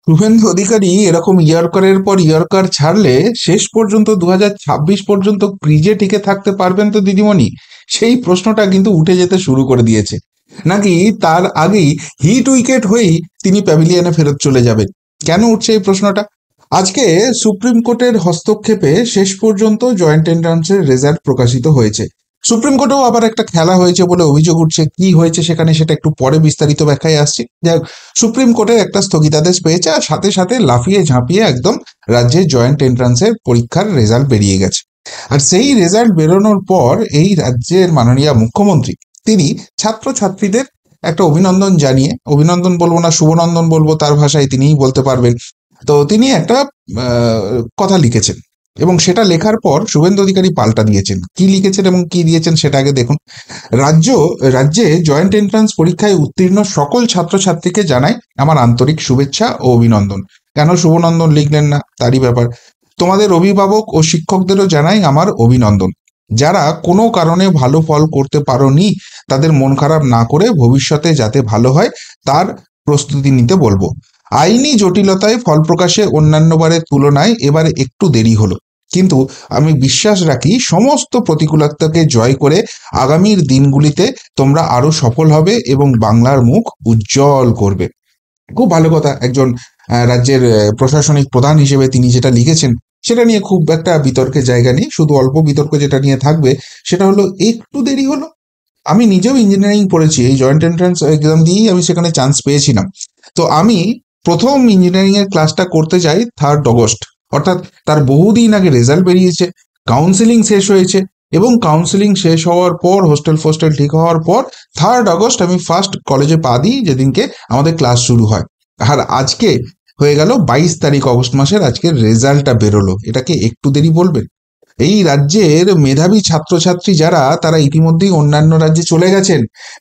শুভেন্দু অধিকারী এরকম ইয়র্কারের পর ইয়র্কার ছাড়লে শেষ পর্যন্ত 2026 পর্যন্ত ক্রিজে টিকে থাকতে পারবেন তো দিদিমণি? সেই প্রশ্নটা কিন্তু উঠে যেতে শুরু করে দিয়েছে। নাকি তার আগেই হিট উইকেট হয়েই তিনি প্যাভিলিয়নে ফেরত চলে যাবেন? কেন উঠছে এই প্রশ্নটা? আজকে সুপ্রিম কোর্টের হস্তক্ষেপে শেষ পর্যন্ত জয়েন্ট এন্ট্রান্সের রেজাল্ট প্রকাশিত হয়েছে। সুপ্রিম কোর্টেও আবার একটা খেলা হয়েছে বলে অভিযোগ উঠছে। কি হয়েছে সেখানে সেটা একটু পরে বিস্তারিত ব্যাখ্যায় আসছি। যাই হোক, সুপ্রিম কোর্টের একটা স্থগিতাদেশ পেয়েছে আর সাথে সাথে লাফিয়ে ঝাঁপিয়ে একদম রাজ্যের জয়েন্ট এন্ট্রান্সের পরীক্ষার রেজাল্ট বেরিয়ে গেছে। আর সেই রেজাল্ট বেরোনোর পর এই রাজ্যের মাননীয় মুখ্যমন্ত্রী তিনি ছাত্রছাত্রীদের একটা অভিনন্দন জানিয়ে, অভিনন্দন বলবো না শুভনন্দন বলবো, তার ভাষায় তিনিই বলতে পারবেন, তো তিনি একটা কথা লিখেছেন এবং সেটা লেখার পর শুভেন্দু অধিকারী পাল্টা দিয়েছেন। কি লিখেছেন এবং কি দিয়েছেন সেটা আগে দেখুন। রাজ্যে জয়েন্ট এন্ট্রান্স পরীক্ষায় উত্তীর্ণ সকল ছাত্রছাত্রীকে জানাই আমার আন্তরিক শুভেচ্ছা ও অভিনন্দন। কেন শুভনন্দন লিখলেন না তারই ব্যাপার। তোমাদের অভিভাবক ও শিক্ষকদেরও জানাই আমার অভিনন্দন। যারা কোনো কারণে ভালো ফল করতে পারোনি তাদের মন খারাপ না করে ভবিষ্যতে যাতে ভালো হয় তার প্রস্তুতি নিতে বলবো। আইনি জটিলতায় ফল প্রকাশে অন্যান্য বারের তুলনায় এবারে একটু দেরি হলো, কিন্তু আমি বিশ্বাস রাখি সমস্ত প্রতিকূলতাকে জয় করে আগামীর দিনগুলিতে তোমরা আরো সফল হবে এবং বাংলার মুখ উজ্জ্বল করবে। খুব ভালো কথা। একজন রাজ্যের প্রশাসনিক প্রধান হিসেবে তিনি যেটা লিখেছেন সেটা নিয়ে খুব একটা বিতর্কের জায়গা নেই। শুধু অল্প বিতর্ক যেটা নিয়ে থাকবে সেটা হলো একটু দেরি হলো। আমি নিজেও ইঞ্জিনিয়ারিং পড়েছি, এই জয়েন্ট এন্ট্রান্স এক্সাম দিয়েই আমি সেখানে চান্স পেয়েছিলাম। তো আমি প্রথম ইঞ্জিনিয়ারিং এর ক্লাসটা করতে যাই 3rd অগস্ট, অর্থাৎ তার বহুদিন আগে রেজাল্ট বেরিয়েছে, কাউন্সিলিং শেষ হয়েছে এবং কাউন্সিলিং শেষ হওয়ার পর হোস্টেল ফোস্টেল ঠিক হওয়ার পর 3rd অগস্ট আমি ফার্স্ট কলেজে পা দিই, যেদিনকে আমাদের ক্লাস শুরু হয়। আর আজকে হয়ে গেল 22 তারিখ অগস্ট মাসের, আজকের রেজাল্টটা বেরোলো। এটাকে একটু দেরি বলবেন? এই রাজ্যের মেধাবী ছাত্রছাত্রী যারা তারা ইতিমধ্যেই অন্যান্য রাজ্যে চলে গেছেন,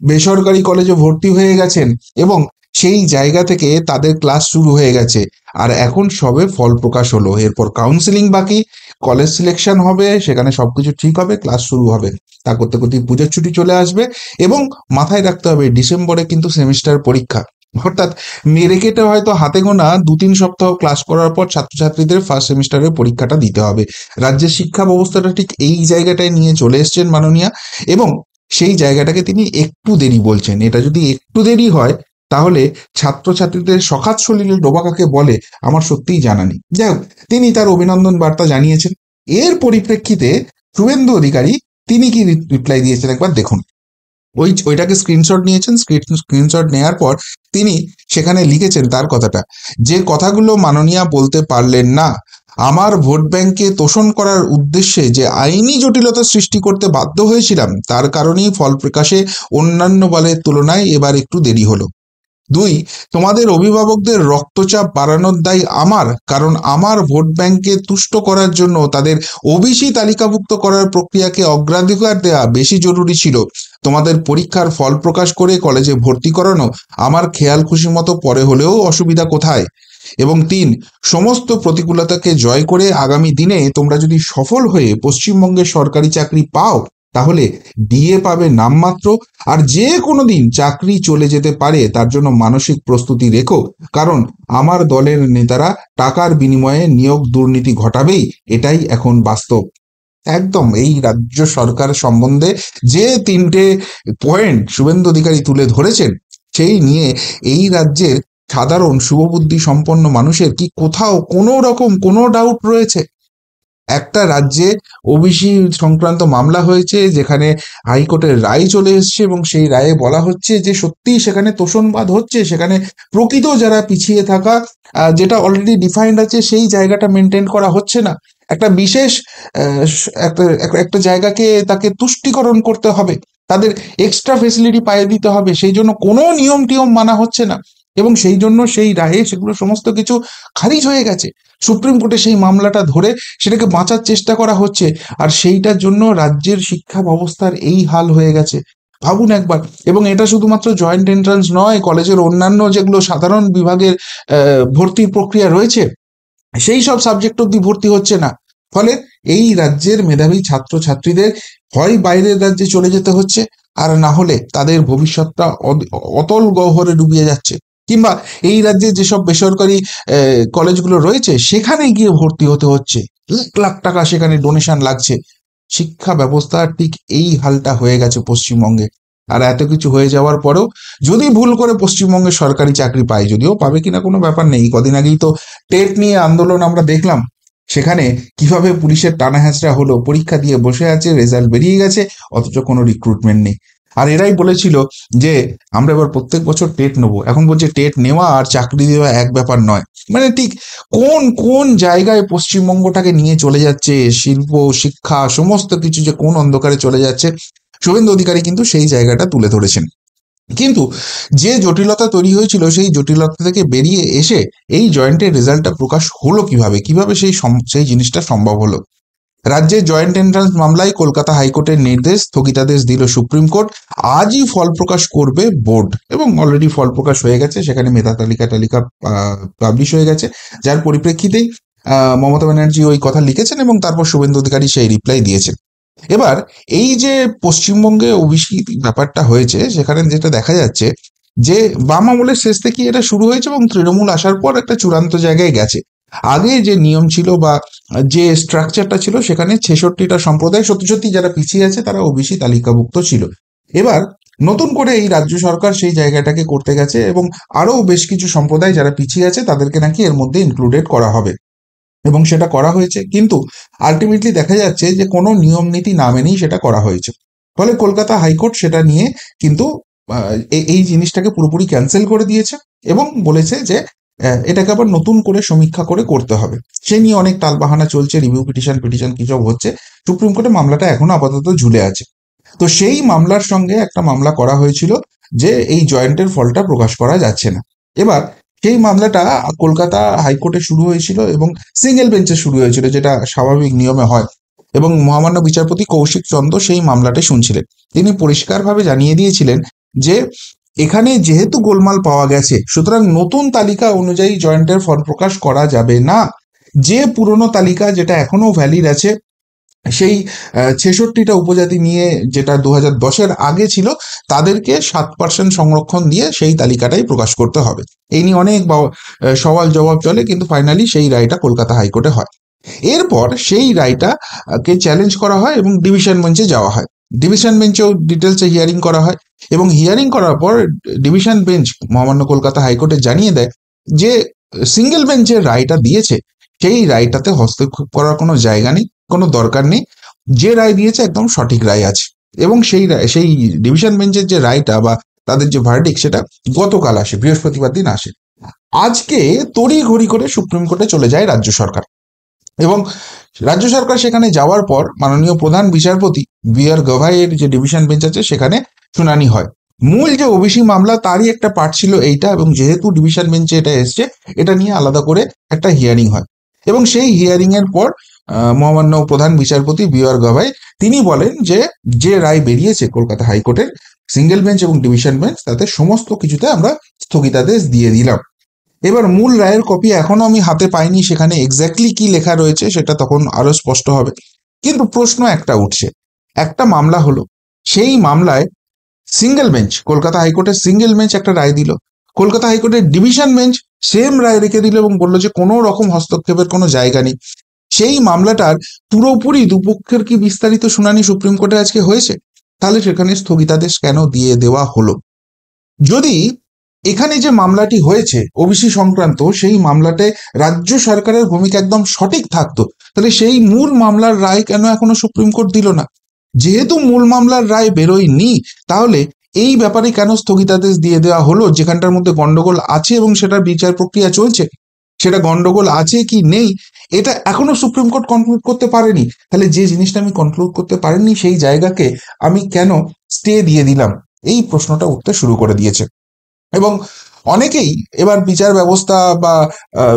বেসরকারি কলেজে ভর্তি হয়ে গেছেন এবং সেই জায়গা থেকে তাদের ক্লাস শুরু হয়ে গেছে। আর এখন সবে ফল প্রকাশ হলো, এরপর কাউন্সিলিং বাকি, কলেজ সিলেকশন হবে, সেখানে সবকিছু ঠিক হবে, ক্লাস শুরু হবে। তা করতে করতে পুজোর ছুটি চলে আসবে এবং মাথায় রাখতে হবে ডিসেম্বরে কিন্তু সেমিস্টার পরীক্ষা। অর্থাৎ মেরে কেটে হয়তো হাতে গোনা 2-3 সপ্তাহ ক্লাস করার পর ছাত্রছাত্রীদের ফার্স্ট সেমিস্টারের পরীক্ষাটা দিতে হবে। রাজ্যের শিক্ষা ব্যবস্থাটা ঠিক এই জায়গাটায় নিয়ে চলে এসছেন মাননীয়া, এবং সেই জায়গাটাকে তিনি একটু দেরি বলছেন। এটা যদি একটু দেরি হয় তাহলে ছাত্রছাত্রীদের সখাত সলিলে ডোবা কাকে বলে আমার সত্যিই জানা নেই। যাই হোক, তিনি তার অভিনন্দন বার্তা জানিয়েছেন। এর পরিপ্রেক্ষিতে শুভেন্দু অধিকারী তিনি কি রিপ্লাই দিয়েছেন একবার দেখুন। ওইটাকে স্ক্রিনশট নিয়েছেন। স্ক্রিনশট নেয়ার পর তিনি সেখানে লিখেছেন তার কথাটা, যে কথাগুলো মাননীয়া বলতে পারলেন না, আমার ভোট ব্যাংকে তোষণ করার উদ্দেশ্যে যে আইনি জটিলতা সৃষ্টি করতে বাধ্য হয়েছিলাম তার কারণেই ফল প্রকাশে অন্যান্য বারের তুলনায় এবার একটু দেরি হলো। 2, তোমাদের অভিভাবকদের রক্তচাপ বাড়ানোর দায় আমার, কারণ আমার ভোট ব্যাংকে তুষ্ট করার জন্য তাদের ওবিসি তালিকাভুক্ত করার প্রক্রিয়াকে অগ্রাধিকার দেওয়া বেশি জরুরি ছিল। তোমাদের পরীক্ষার ফল প্রকাশ করে কলেজে ভর্তি করানো আমার খেয়াল খুশি মতো পরে হলেও অসুবিধা কোথায়। এবং 3, সমস্ত প্রতিকূলতাকে জয় করে আগামী দিনে তোমরা যদি সফল হয়ে পশ্চিমবঙ্গের সরকারি চাকরি পাও তাহলে ডিএ পাবে নামমাত্র, আর যে কোনো দিন চাকরি চলে যেতে পারে তার জন্য মানসিক প্রস্তুতি রেখো, কারণ আমার দলের নেতারা টাকার বিনিময়ে নিয়োগ দুর্নীতি ঘটাবেই, এটাই এখন বাস্তব। একদম এই রাজ্য সরকার সম্বন্ধে যে 3টে পয়েন্ট শুভেন্দু অধিকারী তুলে ধরেছেন সেই নিয়ে এই রাজ্যের সাধারণ শুভবুদ্ধি সম্পন্ন মানুষের কি কোথাও কোনো রকম কোনো ডাউট রয়েছে? একটা রাজ্যে ওবিসি সংক্রান্ত মামলা হয়েছে, যেখানে হাইকোর্টের রায় চলে এসছে এবং সেই রায়ে বলা হচ্ছে যে সত্যিই সেখানে তোষণবাদ হচ্ছে, সেখানে প্রকৃত যারা পিছিয়ে থাকা যেটা অলরেডি ডিফাইন্ড আছে সেই জায়গাটা মেনটেন করা হচ্ছে না। একটা বিশেষ একটা একটা জায়গাকে তাকে তুষ্টিকরণ করতে হবে, তাদের এক্সট্রা ফেসিলিটি পাইয়ে দিতে হবে, সেই জন্য কোনো নিয়ম টিয়ম মানা হচ্ছে না এবং সেই জন্য সেই রায়ে সেগুলো সমস্ত কিছু খারিজ হয়ে গেছে। সুপ্রিম কোর্টে সেই মামলাটা ধরে সেটাকে বাঁচার চেষ্টা করা হচ্ছে, আর সেইটার জন্য রাজ্যের শিক্ষা ব্যবস্থার এই হাল হয়ে গেছে। ভাবুন একবার। এবং এটা শুধুমাত্র জয়েন্ট এন্ট্রান্স নয়, কলেজের অন্যান্য যেগুলো সাধারণ বিভাগের ভর্তির প্রক্রিয়া রয়েছে সেই সব সাবজেক্ট অব্দি ভর্তি হচ্ছে না। ফলে এই রাজ্যের মেধাবী ছাত্রছাত্রীদের হয় বাইরের রাজ্যে চলে যেতে হচ্ছে, আর না হলে তাদের ভবিষ্যৎটা অতল গহ্বরে ডুবিয়ে যাচ্ছে। কিংবা এই রাজ্যে যেসব বেসরকারি কলেজগুলো রয়েছে সেখানে গিয়ে ভর্তি হতে হচ্ছে, লাখ লাখ টাকা সেখানে ডোনেশন লাগছে। শিক্ষা ব্যবস্থা ঠিক এই হালটা হয়ে গেছে পশ্চিমবঙ্গে। আর এত কিছু হয়ে যাওয়ার পরেও যদি ভুল করে পশ্চিমবঙ্গে সরকারি চাকরি পায়, যদিও পাবে কিনা কোনো ব্যাপার নেই, কদিন আগেই তো টেট নিয়ে আন্দোলন আমরা দেখলাম, সেখানে কিভাবে পুলিশের টানা হ্যাঁচড়া হলো, পরীক্ষা দিয়ে বসে আছে, রেজাল্ট বেরিয়ে গেছে, অথচ কোনো রিক্রুটমেন্ট নেই। আর এরাই বলেছিল যে আমরা এবার প্রত্যেক বছর টেট নেবো, এখন বলছে টেট নেওয়া আর চাকরি দেওয়া এক ব্যাপার নয়। মানে ঠিক কোন কোন জায়গায় পশ্চিমবঙ্গটাকে নিয়ে চলে যাচ্ছে, শিল্প, শিক্ষা, সমস্ত কিছু যে কোন অন্ধকারে চলে যাচ্ছে, শুভেন্দু অধিকারী কিন্তু সেই জায়গাটা তুলে ধরেছেন। কিন্তু যে জটিলতা তৈরি হয়েছিল সেই জটিলতা থেকে বেরিয়ে এসে এই জয়েন্টের রেজাল্টটা প্রকাশ হলো কিভাবে, কিভাবে সেই জিনিসটা সম্ভব হলো। রাজ্যের জয়েন্ট এন্ট্রান্স মামলায় কলকাতা হাইকোর্টের নির্দেশ, স্থগিতাদেশ দিল সুপ্রিম কোর্ট। আজই ফল প্রকাশ করবে বোর্ড, এবং অলরেডি ফল প্রকাশ হয়ে গেছে, সেখানে মেধা তালিকা পাবলিশ হয়ে গেছে, যার পরিপ্রেক্ষিতেই মমতা ব্যানার্জি ওই কথা লিখেছেন এবং তারপর শুভেন্দু অধিকারী সেই রিপ্লাই দিয়েছেন। এবার এই যে পশ্চিমবঙ্গে ওবিসি ব্যাপারটা হয়েছে, সেখানে যেটা দেখা যাচ্ছে যে বাম আমলের শেষ থেকে এটা শুরু হয়েছে এবং তৃণমূল আসার পর একটা চূড়ান্ত জায়গায় গেছে। আগে যে নিয়ম ছিল বা যে স্ট্রাকচারটা ছিল, সেখানে 66টা সম্প্রদায় সত্যি সত্যি যারা পিছিয়ে আছে তারা ওবিসি তালিকাভুক্ত ছিল। এবার নতুন করে এই রাজ্য সরকার সেই জায়গাটাকে করতে গেছে এবং আরো বেশ কিছু সম্প্রদায় যারা পিছিয়ে আছে তাদেরকে নাকি এর মধ্যে ইনক্লুডেড করা হবে, এবং সেটা করা হয়েছে। কিন্তু আলটিমেটলি দেখা যাচ্ছে যে কোনো নিয়ম নীতি না মেনেই সেটা করা হয়েছে। ফলে কলকাতা হাইকোর্ট সেটা নিয়ে কিন্তু এই জিনিসটাকে পুরোপুরি ক্যান্সেল করে দিয়েছে এবং বলেছে যে এটাকে আবার নতুন করে সমীক্ষা করে করতে হবে। সে নিয়ে অনেক টালবাহানা চলছে, রিভিউ পিটিশন কি সব হচ্ছে। সুপ্রিম কোর্টে মামলাটা এখনো আপাতত ঝুলে আছে। তো সেই মামলার সঙ্গে একটা মামলা করা হয়েছিল যে এই জয়েন্টের ফলটা প্রকাশ করা যাচ্ছে না। এবার সেই মামলাটা কলকাতা হাইকোর্টে শুরু হয়েছিল এবং সিঙ্গেল বেঞ্চে শুরু হয়েছিল, যেটা স্বাভাবিক নিয়মে হয়, এবং মহামান্য বিচারপতি কৌশিক চন্দ্র সেই মামলাটা শুনছিলেন। তিনি পরিষ্কারভাবে জানিয়ে দিয়েছিলেন যে এখানে যেহেতু গোলমাল পাওয়া গেছে, সুতরাং নতুন তালিকা অনুযায়ী জয়েন্টের ফল প্রকাশ করা যাবে না। যে পুরনো তালিকা যেটা এখনো ভ্যালিড আছে, সেই 66টা উপজাতি নিয়ে যেটা 2010-এর আগে ছিল, তাদেরকে 7% সংরক্ষণ দিয়ে সেই তালিকাটাই প্রকাশ করতে হবে। এই নিয়ে অনেক সওয়াল জবাব চলে, কিন্তু ফাইনালি সেই রায়টা কলকাতা হাইকোর্টে হয়। এরপর সেই রায়টা কে চ্যালেঞ্জ করা হয় এবং ডিভিশন বেঞ্চে যাওয়া হয়। ডিভিশন বেঞ্চেও ডিটেলসে হিয়ারিং করা হয় এবং হিয়ারিং করার পর ডিভিশন বেঞ্চ মহামান্য কলকাতা হাইকোর্টে জানিয়ে দেয় যে সিঙ্গেল বেঞ্চের রায়টা দিয়েছে সেই রায়টাতে হস্তক্ষেপ করার কোনো জায়গা নেই, কোনো দরকার নেই। যে রায় দিয়েছে একদম সঠিক রায় আছে, এবং সেই ডিভিশন বেঞ্চের যে রায়টা বা তাদের যে ভার্ডিক্ট, সেটা গতকাল আসে, বৃহস্পতিবার দিন আসে। আজকে তড়িঘড়ি করে সুপ্রিম কোর্টে চলে যায় রাজ্য সরকার, এবং রাজ্য সরকার সেখানে যাওয়ার পর মাননীয় প্রধান বিচারপতি বি.আর. গভাইয়ের যে ডিভিশন বেঞ্চ আছে সেখানে শুনানি হয়। মূল যে ওবিসি মামলা তারই একটা পার্ট ছিল এইটা, এবং যেহেতু ডিভিশন বেঞ্চে এটা এসছে, এটা নিয়ে আলাদা করে একটা হিয়ারিং হয়, এবং সেই হিয়ারিং এর পর মহামান্য প্রধান বিচারপতি বি.আর. গভাই তিনি বলেন যে যে রায় বেরিয়েছে কলকাতা হাইকোর্টের সিঙ্গেল বেঞ্চ এবং ডিভিশন বেঞ্চ, তাতে সমস্ত কিছুতে আমরা স্থগিতাদেশ দিয়ে দিলাম। এবার মূল রায়ের কপি এখনো আমি হাতে পাইনি, সেখানে এক্স্যাক্টলি কি লেখা রয়েছে সেটা তখন আরো স্পষ্ট হবে। কিন্তু প্রশ্ন একটা উঠছে, একটা মামলা হলো, সেই মামলায় সিঙ্গেল বেঞ্চ, কলকাতা হাইকোর্টের সিঙ্গেল বেঞ্চ একটা রায় দিল, কলকাতা হাইকোর্টের ডিভিশন বেঞ্চ সেম রায় রেখে দিল এবং বললো যে কোনো রকম হস্তক্ষেপের কোনো জায়গা নেই। সেই মামলাটার পুরোপুরি দুপক্ষের কি বিস্তারিত শুনানি সুপ্রিম কোর্টে আজকে হয়েছে? তাহলে সেখানে স্থগিতাদেশ কেন দিয়ে দেওয়া হলো? যদি এখানে যে মামলাটি হয়েছে ওবিসি সংক্রান্ত, সেই মামলাতে রাজ্য সরকারের ভূমিকা একদম সঠিক থাকতো, তাহলে সেই মূল মামলার রায় কেন এখনো সুপ্রিম কোর্ট দিল না? যেহেতু মূল মামলার রায় বেরোয়নি, তাহলে এই ব্যাপারে কেন স্থগিতাদেশ দিয়ে দেওয়া হলো, যেখানটার মধ্যে গন্ডগোল আছে এবং সেটার বিচার প্রক্রিয়া চলছে? সেটা গন্ডগোল আছে কি নেই এটা এখনো সুপ্রিম কোর্ট কনক্লুড করতে পারেনি। তাহলে যে জিনিসটা আমি কনক্লুড করতে পারিনি, সেই জায়গাকে আমি কেন স্টে দিয়ে দিলাম? এই প্রশ্নটা উঠতে শুরু করে দিয়েছে, এবং অনেকেই এবার বিচার ব্যবস্থা বা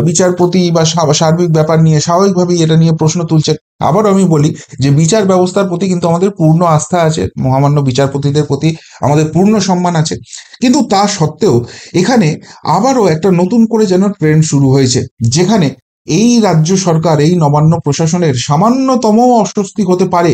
বিচারপতি বা সার্বিক ব্যাপার নিয়ে স্বাভাবিকভাবেই এটা নিয়ে প্রশ্ন তুলছেন। আবারও আমি বলি যে বিচার ব্যবস্থার প্রতি কিন্তু আমাদের পূর্ণ আস্থা আছে, মহামান্য বিচারপতিদের প্রতি আমাদের পূর্ণ সম্মান আছে, কিন্তু তা সত্ত্বেও এখানে আবারও একটা নতুন করে যেন ট্রেন্ড শুরু হয়েছে, যেখানে এই রাজ্য সরকার, এই নবান্ন প্রশাসনের সামান্যতম অস্বস্তি হতে পারে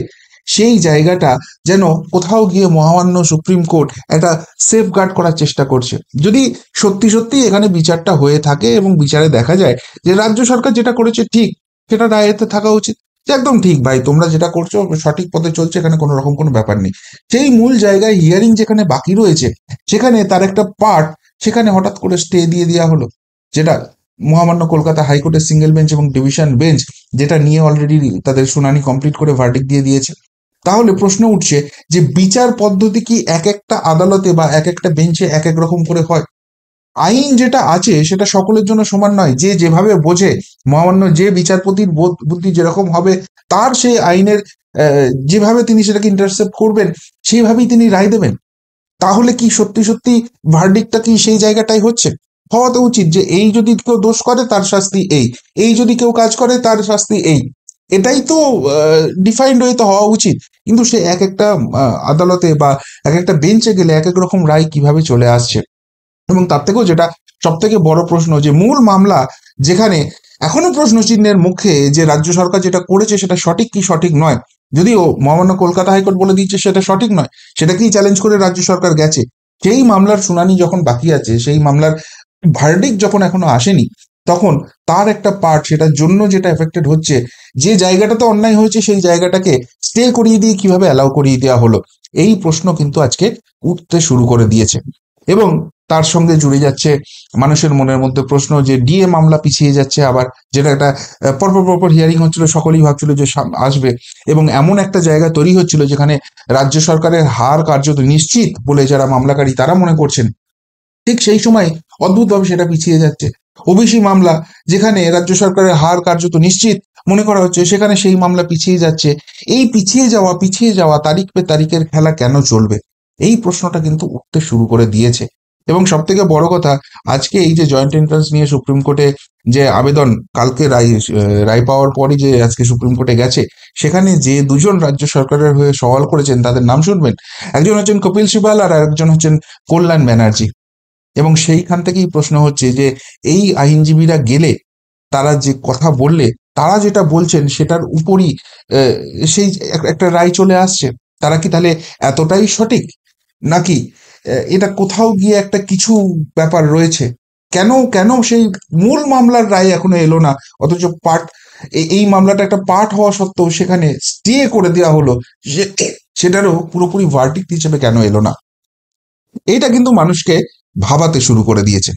সেই জায়গাটা যেন কোথাও গিয়ে মহামান্য সুপ্রিম কোর্ট একটা সেফ গার্ড করার চেষ্টা করছে। যদি সত্যি সত্যি এখানে বিচারটা হয়ে থাকে এবং বিচারে দেখা যায় যে রাজ্য সরকার যেটা করেছে ঠিক, সেটা রায়েতে থাকা উচিত যে একদম ঠিক ভাই, তোমরা যেটা করছো সঠিক পথে চলছে, এখানে কোনো রকম কোনো ব্যাপার নেই। সেই মূল জায়গায় হিয়ারিং যেখানে বাকি রয়েছে, সেখানে তার একটা পার্ট সেখানে হঠাৎ করে স্টে দিয়ে দেওয়া হলো, যেটা মহামান্য কলকাতা হাইকোর্টের সিঙ্গেল বেঞ্চ এবং ডিভিশন বেঞ্চ যেটা নিয়ে অলরেডি তাদের শুনানি কমপ্লিট করে ভার্ডিক্ট দিয়ে দিয়েছে। তাহলে প্রশ্ন উঠছে যে বিচার পদ্ধতি কি এক একটা আদালতে বা এক একটা বেঞ্চে এক এক রকম করে হয়? আইন যেটা আছে সেটা সকলের জন্য সমান নয়। যে যেভাবে বোঝে, মহামান্য যে বিচারপতির বুদ্ধি যেরকম হবে, তার সেই আইনের যেভাবে তিনি সেটাকে ইন্টারসেপ্ট করবেন, সেইভাবেই তিনি রায় দেবেন। তাহলে কি সত্যি সত্যি ভার্ডিক্টটা কি সেই জায়গাটাই হচ্ছে? হওয়া তো উচিত যে এই যদি কেউ দোষ করে তার শাস্তি এই, এই যদি কেউ কাজ করে তার শাস্তি এই, এটাই তো ডিফাইন্ড ওয়েতে হওয়া উচিত। কিন্তু সে এক একটা আদালতে বা এক একটা বেঞ্চে গেলে এক এক রকম রায় কিভাবে চলে আসছে। এবং তার থেকেও যেটা সব থেকে বড় প্রশ্ন, যে মূল মামলা যেখানে এখনো প্রশ্ন চিহ্নের মুখে যে রাজ্য সরকার যেটা করেছে সেটা সঠিক কি সঠিক নয়, যদিও মহামান্য কলকাতা হাইকোর্ট বলে দিচ্ছে সেটা সঠিক নয়, সেটাকেই চ্যালেঞ্জ করে রাজ্য সরকার গেছে। সেই মামলার শুনানি যখন বাকি আছে, সেই মামলার ভার্ডিক্ট যখন এখনো আসেনি, তখন তার একটা পার্ট, সেটার জন্য যেটা এফেক্টেড হচ্ছে, যে জায়গাটাতে অন্যায় হয়েছে সেই জায়গাটাকে স্টে করিয়ে দিয়ে কিভাবে অ্যালাউ করিয়ে দেওয়া হলো, এই প্রশ্ন কিন্তু আজকে উঠতে শুরু করে দিয়েছে। এবং তার সঙ্গে জুড়ে যাচ্ছে মানুষের মনের মধ্যে প্রশ্ন যে ডিএ মামলা পিছিয়ে যাচ্ছে আবার, যেটা একটা পরপর পরপর হিয়ারিং হচ্ছিল, সকলেই ভাবছিল যে আসবে, এবং এমন একটা জায়গা তৈরি হচ্ছিল যেখানে রাজ্য সরকারের হার কার্যত নিশ্চিত বলে যারা মামলাকারী তারা মনে করছেন, ঠিক সেই সময় অদ্ভুতভাবে সেটা পিছিয়ে যাচ্ছে। ওবিসি মামলা যেখানে রাজ্য সরকারের হার কার্যত নিশ্চিত মনে করা হচ্ছে, সেখানে সেই মামলা পিছিয়ে যাচ্ছে। এই পিছিয়ে যাওয়া তারিখ পে তারিখের খেলা কেন চলবে, এই প্রশ্নটা কিন্তু উঠতে শুরু করে দিয়েছে। এবং সব থেকে বড় কথা, আজকে এই যে জয়েন্ট এন্ট্রান্স নিয়ে সুপ্রিম কোর্টে যে আবেদন, কালকে রায় পাওয়ার পরই যে আজকে সুপ্রিম কোর্টে গেছে, সেখানে যে দুজন রাজ্য সরকারের হয়ে সওয়াল করেছেন তাদের নাম শুনবেন। একজন হচ্ছেন কপিল সিবাল আর একজন হচ্ছেন কল্যাণ ব্যানার্জি। এবং সেইখান থেকেই প্রশ্ন হচ্ছে যে এই আইনজীবীরা গেলে, তারা যে কথা বললে, তারা যেটা বলছেন সেটার উপরই সেই একটা রায় চলে আসছে। তারা কি তাহলে এতটাই সঠিক, নাকি এটা কোথাও গিয়ে একটা কিছু ব্যাপার রয়েছে? কেন কেন সেই মূল মামলার রায় এখনো এলো না, অথচ পার্ট, এই মামলাটা একটা পার্ট হওয়া সত্ত্বেও সেখানে স্টে করে দেওয়া হলো, সেটারও পুরোপুরি ভার্ডিক্ট হিসেবে কেন এলো না? এইটা কিন্তু মানুষকে ভাবাতে শুরু করে দিয়েছে।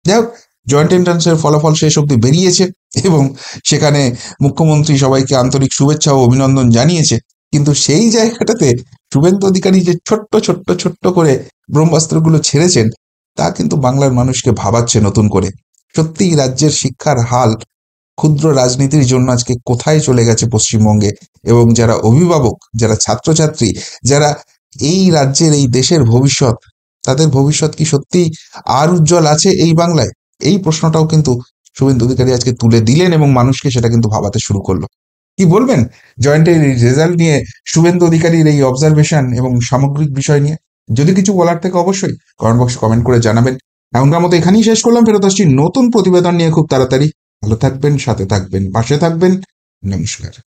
যাই হোক, জয়েন্ট এন্ট্রান্সের ফলাফল শেষ অবধি বেরিয়েছে এবং সেখানে মুখ্যমন্ত্রী সবাইকে আন্তরিক শুভেচ্ছা ও অভিনন্দন জানিয়েছে। কিন্তু সেই জায়গাটাতে শুভেন্দু অধিকারী যে ছোট্ট ছোট্ট ছোট্ট করে ব্রহ্মাস্ত্রগুলো ছেড়েছেন, তা কিন্তু বাংলার মানুষকে ভাবাচ্ছে নতুন করে। সত্যিই রাজ্যের শিক্ষার হাল ক্ষুদ্র রাজনীতির জন্য আজকে কোথায় চলে গেছে পশ্চিমবঙ্গে। এবং যারা অভিভাবক, যারা ছাত্রছাত্রী, যারা এই রাজ্যের, এই দেশের ভবিষ্যৎ, তাদের ভবিষ্যৎ কি সত্যি আর উজ্জ্বল আছে এই বাংলায়? এই প্রশ্নটাও কিন্তু শুভেন্দু অধিকারী আজকে তুলে দিলেন এবং মানুষকে সেটা কিন্তু ভাবাতে শুরু করলো। কি বলবেন জয়েন্টের এই রেজাল্ট নিয়ে, শুভেন্দু অধিকারীর এই অবজারভেশন এবং সামগ্রিক বিষয় নিয়ে? যদি কিছু বলার থেকে অবশ্যই কমেন্ট বক্সে কমেন্ট করে জানাবেন। এখনকার মতো এখানেই শেষ করলাম, ফেরত আসছি নতুন প্রতিবেদন নিয়ে খুব তাড়াতাড়ি। ভালো থাকবেন, সাথে থাকবেন, পাশে থাকবেন। নমস্কার।